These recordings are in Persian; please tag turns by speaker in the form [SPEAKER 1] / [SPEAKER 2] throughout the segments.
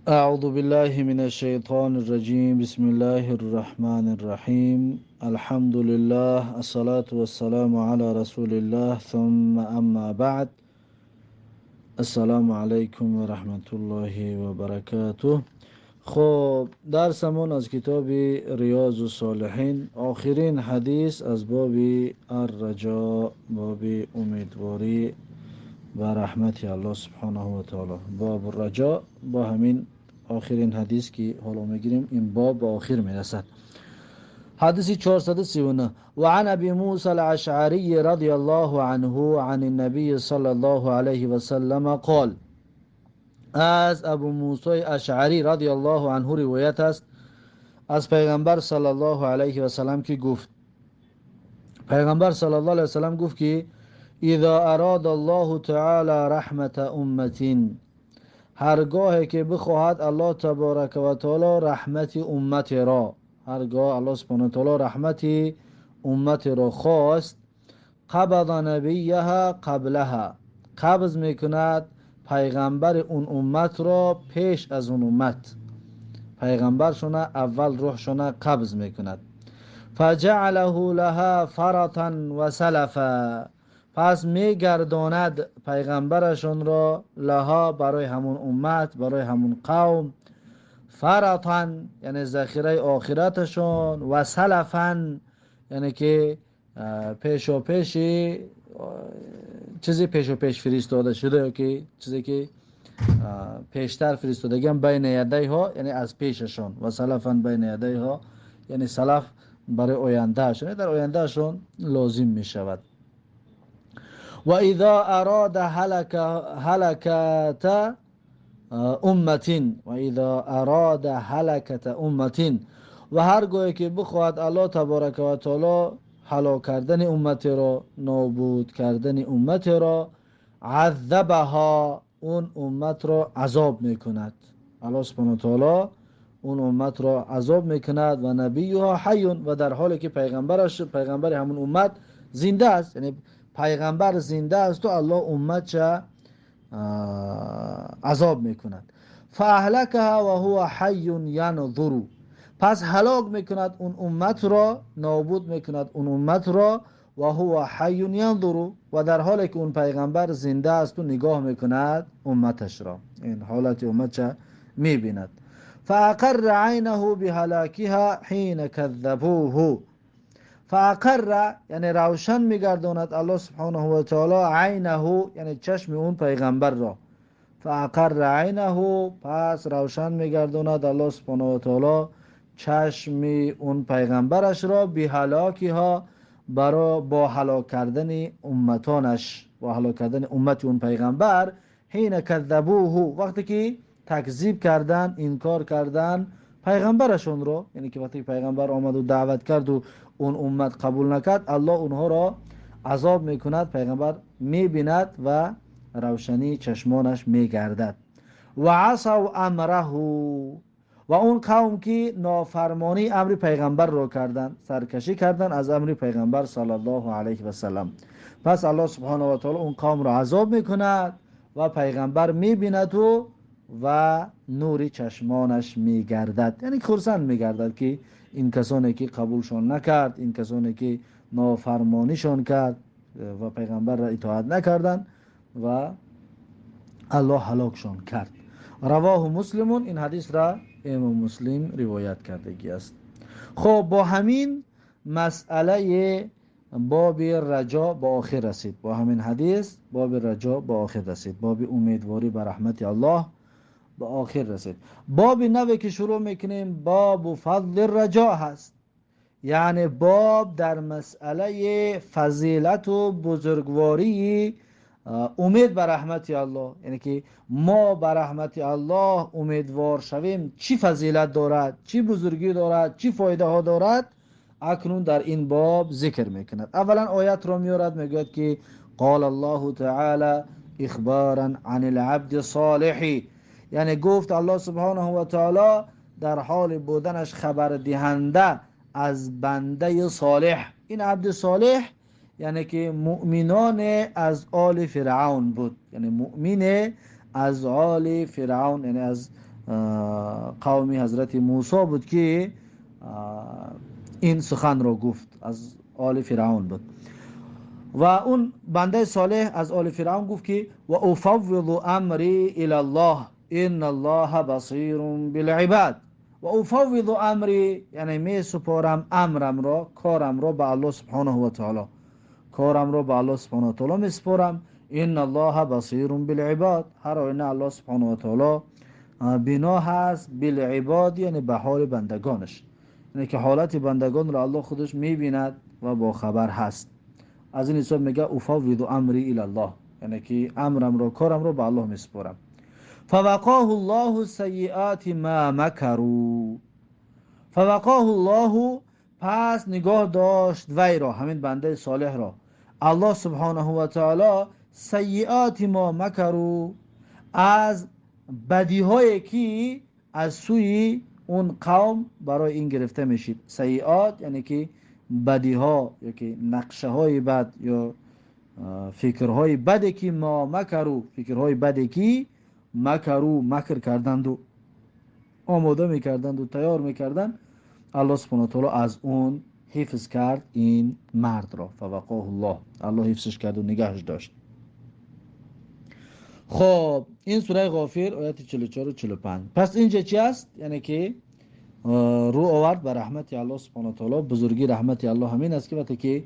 [SPEAKER 1] أعوذ بالله من الشيطان الرجيم بسم الله الرحمن الرحيم الحمد لله الصلاة والسلام على رسول الله ثم أما بعد السلام عليكم ورحمة الله وبركاته. خب درسمون از کتاب ریاض الصالحین آخرین حدیث از باب الرجاء، باب امیدواری و رحمت الله سبحانه و تعالی. باب الرجاء با همین آخرین حدیث که حالا میگیریم این باب به آخر میرسد. حدیث 439 وعن ابي موسى الاشعري رضي الله عنه عن النبي صلى الله عليه وسلم قال، از ابو موسی اشعری رضی الله عنه روایت است از پیغمبر صلی الله علیه و سلم که گفت، پیغمبر صلی الله علیه و سلم گفت که اذا اراد الله تعالی رحمت امتین، هرگاه که بخواهد الله تبارک و تعالی رحمت امت را، هرگاه الله سبحانه و تعالی رحمت امت را خواست، قبض نبیها قبلها، قبض میکند پیغمبر اون امت را پیش از اون امت، پیغمبرشون اول روحشون قبض میکند. فجعله لها فرطا و سلفا، پس میگرداند پیغمبرشون را لها برای همون امت، برای همون قوم، فرطا یعنی ذخیره آخرتشون، و سلفا یعنی که پیش و پیشی چیزی پیش و پیش فرستاده شده، که چیزی که پیشتر فرستادگی بین یدی ها یعنی از پیششون، و سلفا بین یدی ها یعنی سلف برای آینده شون، در آینده شون لازم می شود. و اذا اراد هلکت امتین، و اذا اراد هلکت امتین، و هرگاه که بخواهد الله تبارک و تعالی هلاک کردن امت را، نابود کردن امت را، عذبها، اون امت را عذاب میکند. الله سبحانه و تعالی اون امت را عذاب میکند و نبیها حی، و در حالی که پیغمبر همون امت زنده است، یعنی پیغمبر زنده است و الله امت چه عذاب میکند. فاهلکها و هو حی ینظر، پس هلاک میکند اون امت را، نابود میکند اون امت را، و هو حی ینظر، و در حالی که اون پیغمبر زنده است و نگاه میکند امتش را، این حالت امت چه میبیند. فاقر عینه بهلاکها حین کذبوه، فاقر یعنی روشن میگرداند الله سبحانه و تعالی عینه یعنی چشم اون پیغمبر را، فاقر عینه پس روشن میگرداند الله سبحانه و تعالی چشم اون پیغمبرش را، بهلاکها برای با هلاک کردن امتانش، با هلاک کردن امت اون پیغمبر، حین کذبوه وقتی که تکذیب کردن، انکار کردن پیغمبرشون رو، یعنی که وقتی پیغمبر آمد و دعوت کرد و اون امت قبول نکرد، الله اونها را عذاب میکند، پیغمبر میبیند و روشنی چشمانش میگردد. و عصوا امره، و اون قوم که نافرمانی امر پیغمبر را کردند، سرکشی کردند از امر پیغمبر صلی الله علیه و سلم، پس الله سبحانه و تعالی اون قوم را عذاب میکند و پیغمبر میبیند و نور چشمانش میگردد، یعنی خرسند میگردد که این کسانی که قبولشان نکرد، این کسانی که نافرمانیشان کرد و پیغمبر را اطاعت نکردند و الله هلاکشان کرد. رواه مسلم، این حدیث را امام مسلم روایت کردگی است. خب با همین مسئله باب رجا با آخر رسید، با همین حدیث باب رجا با آخر رسید، باب امیدواری به رحمت الله با آخر رسید. باب نوی که شروع میکنیم باب فضل الرجا هست، یعنی باب در مسئله فضیلت و بزرگواری امید به رحمت الله، یعنی که ما به رحمت الله امیدوار شویم چی فضیلت دارد، چی بزرگی دارد، چی فایده ها دارد، اکنون در این باب ذکر میکند. اولا آیت را میارد، میگوید که قال الله تعالی اخبارا عن العبد صالحی، یعنی گفت الله سبحانه و تعالی در حال بودنش خبر دهنده از بنده صالح. این عبد صالح یعنی که مؤمنان از آل فرعون بود، یعنی مؤمن از آل فرعون، یعنی از قومی حضرت موسی بود که این سخن را گفت، از آل فرعون بود. و اون بنده صالح از آل فرعون گفت که و افوض امری الی الله ان الله بصیر بالعباد. و افوض امری یعنی می سپارم امرم را، کارم را به الله سبحانه و تعالی، کارم را به الله سبحانه و تعالی می سپارم. ان الله بصیر بالعباد، هر آینه الله سبحانه و تعالی بنا هست بالعباد، یعنی به حال بندگانش، یعنی که حالت بندگان را الله خودش می بیند و با خبر هست. از این حساب میگه افوض امری الی الله، یعنی که امرم را، کارم را به الله میسپارم. فوقاه الله سیئات ما مکروا. فوقاه الله، پس نگاه داشت وی را، همین بنده صالح را، الله سبحانه و تعالی سیئات ما مکروا، از بدی هایی که از سوی اون قوم برای این گرفته میشید. سیئات یعنی که بدی ها، یا که نقشه های بد، یا فکرهای بدی که ما مکرو، فکرهای بدی که مکرو، مکر کردند و آماده میکردند و تیار میکردند، الله سبحانه و تعالی از اون حفظ کرد این مرد را. فوقاه الله، الله حفظش کرد و نگهش داشت. خب این سوره غافر آیات 44 و 45. پس اینجا چی است؟ یعنی که رو آورد به رحمت الله سبحانه و تعالی. بزرگی رحمت الله همین است که وقتی که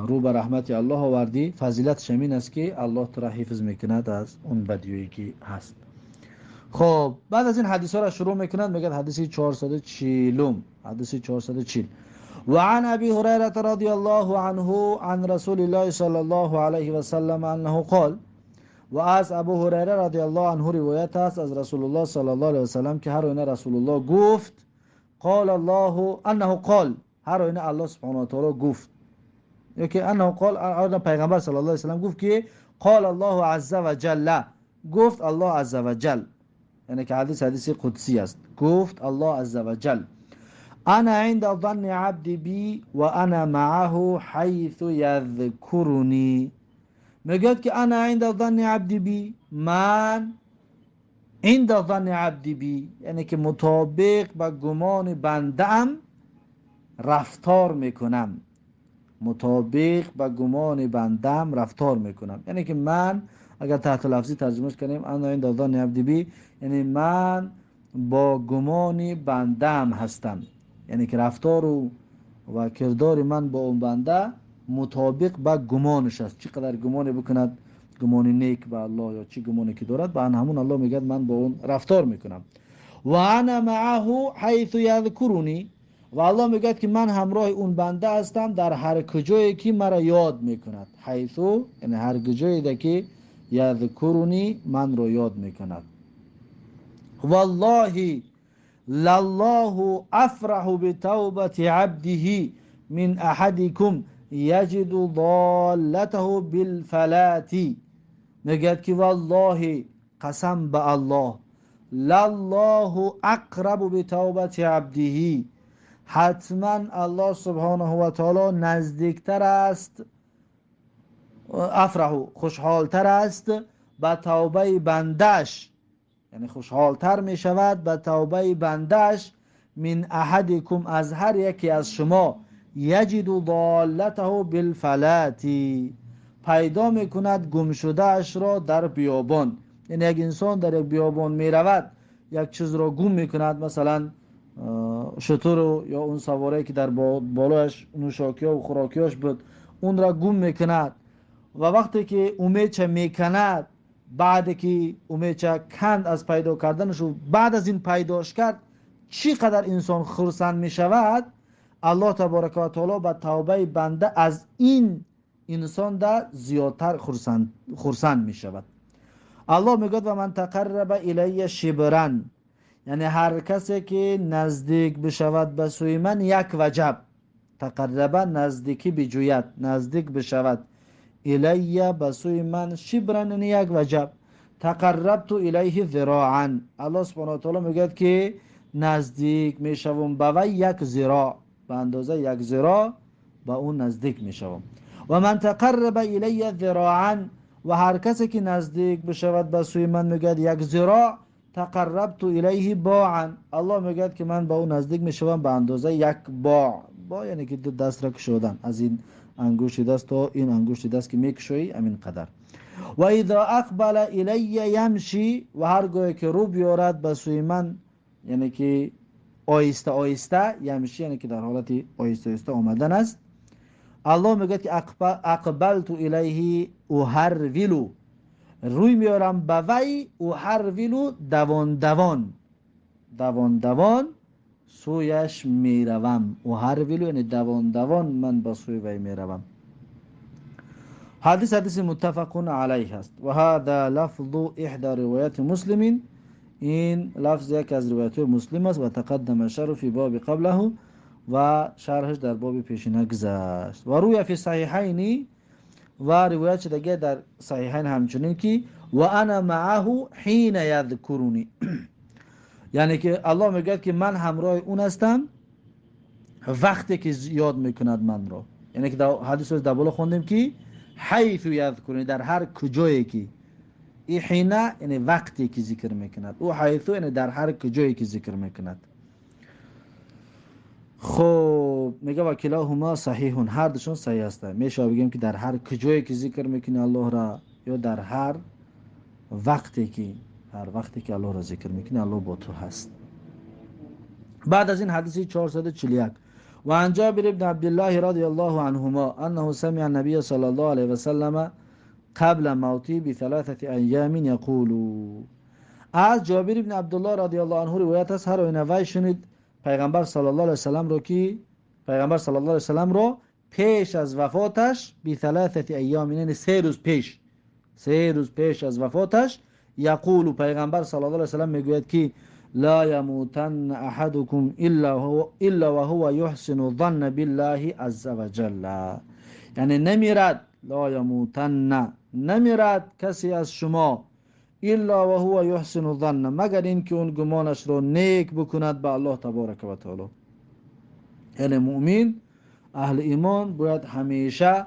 [SPEAKER 1] رو به رحمت الله آوردی، فضیلتش همین است که الله تو را حفظ میکند از اون بدیویی که هست. خب بعد از این حدیث ها را شروع میکنند، میگه حدیث 440. حدیث 440. وعن ابي هريره رضي الله عنه عن رسول الله صلى الله عليه وسلم انه قال. و از ابو هریره رضی الله عنه روایت است از رسول الله صلی الله علیه و سلم که هر آینه رسول الله گفت، قال الله انه قال، هر آینه الله سبحانه و تعالی گفت، یا که انه قال، آینه پیغمبر صلی الله علیه و سلم گفت که قال الله عز و جل، گفت الله عز و جل، یعنی که حدیث قدسی است. گفت الله عز و جل انا عند ظن عبدی بی و انا معه حیث یذکرنی. میگه که انا عند ظن عبدی بی، من عند ظن عبدی بی، یعنی که مطابق با گمان بنده‌ام رفتار میکنم، مطابق با گمان بنده‌ام رفتار میکنم. یعنی که من اگر تحت لفظی ترجمهش کنیم، انا عند ظن عبدی بی، یعنی من با گمان بنده‌ام هستم، یعنی که رفتار و کردار من با اون بنده مطابق با گمانش است. چقدر گمان بکند، گمان نیک به الله یا چی گمانی که دارد، به همون الله میگه من با اون رفتار میکنم. و انا معه حیث یذکرنی، و الله میگه که من همراه اون بنده هستم در هر کجایی که مرا یاد میکند. حیث یعنی هر کجایی که یذکرنی، من رو یاد میکند. والله لله افرح بتوبة عبده من احدكم یجد ضالته بالفلات. میگه که والله، قسم به الله، لله اقرب بتوبة عبده، حتما الله سبحانه و تعالی نزدیکتر است، افرح، خوشحالتر است به توبه بندش، یعنی خوشحالتر می شود به توبه بندش، من احدکم، از هر یکی از شما، یجد ضالته بالفلاتی، پیدا می کند گم شده اش را در بیابان. یعنی یک انسان در یک بیابان می رود، یک چیز را گم می کند، مثلا شتر یا اون سواره که در بالایش نوشاکی و خوراکیاش بود، اون را گم می کند. و وقتی که امیچه می کند، بعد که امیچه کند از پیدا کردنش و بعد از این پیداش کرد، چقدر انسان خرسند می شود، الله تبارک و تعالی به توبه بنده از این انسان ده زیادتر خرسند می شود. الله میگه و من تقرب الی شبرن، یعنی هر کسی که نزدیک بشود به سوی من یک وجب، تقرب نزدیکی بجوید، نزدیک بشود، الی به سوی من، شبرن یعنی یک وجب، تقربت الیه ذراعا، الله سبحانه و تعالی میگه که نزدیک میشوم به وی یک ذراع، به اندازه یک ذراع به اون نزدیک میشوم. و من تقرب الی ذراعا، و هر کسی که نزدیک بشود به سوی من، میگه یک ذراع، تقربت الیه باعا، الله میگه که من به او نزدیک میشوم به اندازه یک باع. باع یعنی که دو دست را کشودن، از این انگشت دست تا این انگشت دست که میکشوی همین قدر. و اذا اقبل الی یمشی، و هرگاه که رو بیارد به سوی من، یعنی که آیسته آیسته، یمشی یعنی که در حالت آیسته آیسته آمدن است. الله میگه که اقبلت الیه اهرولو، روی میارم به وی، اهرولو دوان دوان، دوان دوان سویش میروم. اهرولو یعنی دوان دوان من به سوی وی میروم. حدیث متفق علیه است و هذا لفظ احدى روایت مسلم، این لفظ یک از روایت مسلم است و تقدم شرح فی باب قبله، و شرحش در باب پیشینه گذشت. و روی فی صحیحین، و روایت دیگه در صحیحین همچنین که و انا معه حین یذکرونی، یعنی که الله میگه که من همراه اون هستم وقتی که یاد میکند من رو. یعنی که در حدیث در بالا خوندیم که حیث یذکرونی، در هر کجایی که، این حینه یعنی وقتی که ذکر میکند، او حیث یعنی در هر کجایی که ذکر میکند. خب میگه و کلاهما صحیحون، هر دوشون صحیح است. میشه بگیم که در هر کجایی که ذکر میکنه الله را، یا در هر وقتی که، هر وقتی که الله را ذکر میکنه الله با تو هست. بعد از این حدیث 441 و عن جابر بن عبد الله رضی الله عنهما انه سمع النبي صلی الله علیه و سلم قبل موتی بثلاثه ایام یقول، از جابر بن عبدالله رضی الله عنه روایت است، هر آینه وی شنید پیغمبر صلی الله علیه و سلم رو که پیغمبر صلی الله علیه و سلم رو پیش از وفاتش بثلاثه ایام، یعنی 3 روز پیش، 3 روز پیش از وفاتش، یقول پیغمبر صلی الله علیه و سلم میگوید که لا یموتن احدکم الا وهو یحسن الظن بالله عز وجل، یعنی نمیرد، لا یموتن نمیرد کسی از شما الا وهو یحسن الظن، مگر این که اون گمانش رو نیک بکند به الله تبارک و تعالی. یعنی مؤمن، اهل ایمان باید همیشه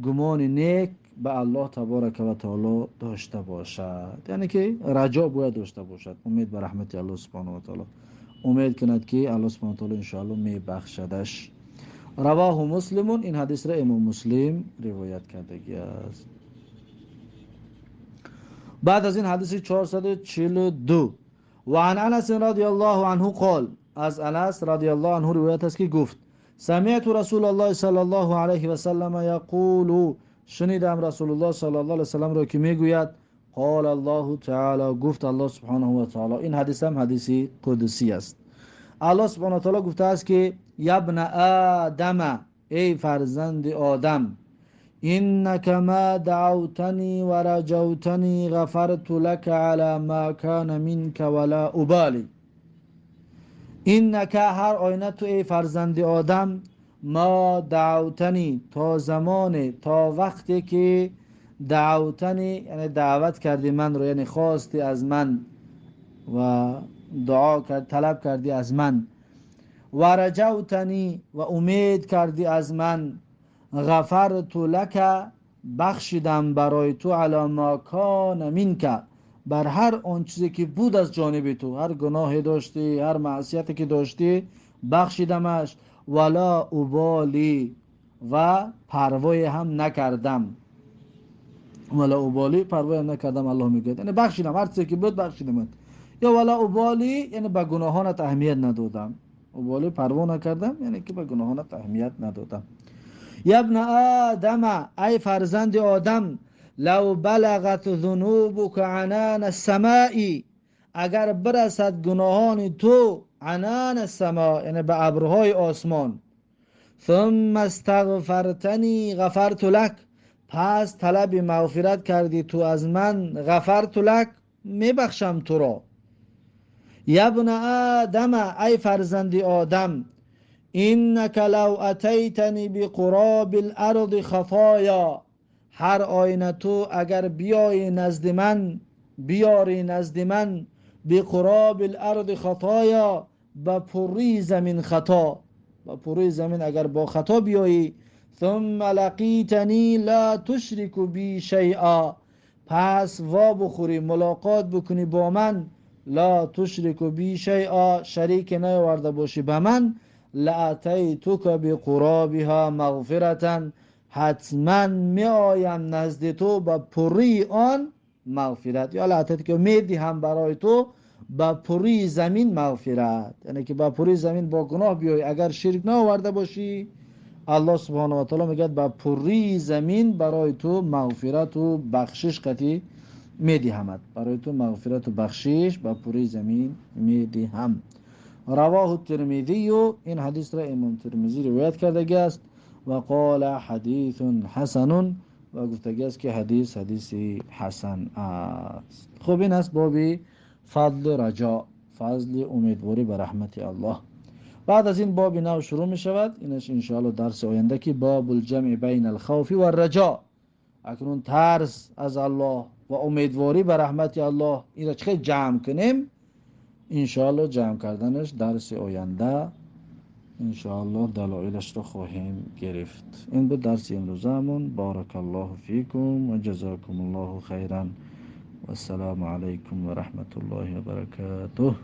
[SPEAKER 1] گمان نیک به الله تبارک و تعالی داشته باشد، یعنی که رجا باید داشته باشد، امید به رحمت الله سبحانه و تعالی، امید کند که الله سبحانه و تعالی ان شاء الله می بخشدش. رواه مسلم، این حدیث را امام مسلم روایت کرده است. بعد از این حدیث 442 و عن انس رضی الله عنه قال، از انس رضی الله عنه روایت است که گفت سمعت رسول الله صلی الله علیه و سلم یقول، شنیدم رسول الله صلی الله علیه و سلم را که میگوید قال الله تعالی، گفت الله سبحانه و تعالی. این حدیث هم حدیث قدسی است. الله سبحانه و تعالی گفته است که یا ابن آدم، ای فرزند آدم، انك ما دعوتني ورجوتني غفرت لك على ما كان منك ولا ابالي، انك هر آینه تو ای فرزند آدم، ما دعوتنی تا زمان، تا وقتی که دعوتنی یعنی دعوت کردی من رو، یعنی خواستی از من و دعا کرد طلب کردی از من، و رجوتنی و امید کردی از من، غفرت لک بخشیدم برای تو، علی ما کان منک بر هر آن چیزی که بود از جانب تو، هر گناهی داشتی، هر معصیتی که داشتی بخشیدمش، ولا ابالی و پروای هم نکردم، ولا ابالی پروای هم نکردم. الله میگه یعنی بخشیدم هر چیزی که بود بخشیدم، یا ولا ابالی یعنی به گناهانت اهمیت ندادم، ابالی پروا نکردم یعنی که به گناهانت اهمیت ندادم. یا ابن آدم، ای فرزند آدم، لو بلغت ذنوبک عنان السماء، اگر برسد گناهان تو عنان السماء یعنی به ابرهای آسمان، ثم استغفرتنی غفرت لک، پس طلب مغفرت کردی تو از من، غفرت لک میبخشم تو را. یا ابن آدم، ای فرزند آدم، انک لو اتیتنی بقراب الارض خطایا، هر آینه تو اگر بیاری نزد من بقراب الارض خطایا، با پوری زمین خطا، با پوری زمین اگر با خطا بیایی، ثم لقیتنی لا تشرک بی شیئا، پس وا بخوری ملاقات بکنی با من لا تشرک بی شیئا، شریک نیاورده باشی به من، لاتیتک بقرابها مغفرتا، حتما می آیم نزد تو به پری آن مغفرت. یا لاتیتک میدی هم برای تو به پری زمین مغفرت، یعنی که به پری زمین با گناه بیای اگر شرک نیاورده باشی، الله سبحانه و تعالی میگه با پری زمین برای تو مغفرت و بخشش قطعی میدی همت، برای تو مغفرت و بخشش با پری زمین میدی هم. رواه الترمذی، این حدیث را امام ترمذی روایت کرده است. و قال حدیث حسن، و گفته است که حدیث حسن است. خب این است بابی فضل رجا، فضل امیدواری به رحمت الله. بعد از این باب نو شروع می شود، اینش انشاءالله درس آینده که باب الجمع بین الخوف و الرجا. اکنون ترس از الله و امیدواری به رحمت الله، این را چه جمع کنیم، انشاءالله جمع کردنش درس آینده انشاءالله دلایلش رو خواهیم گرفت. این بود درس امروزمون. بارک الله فیکم و جزاکم الله خیرا و السلام علیکم و رحمت الله و برکاته.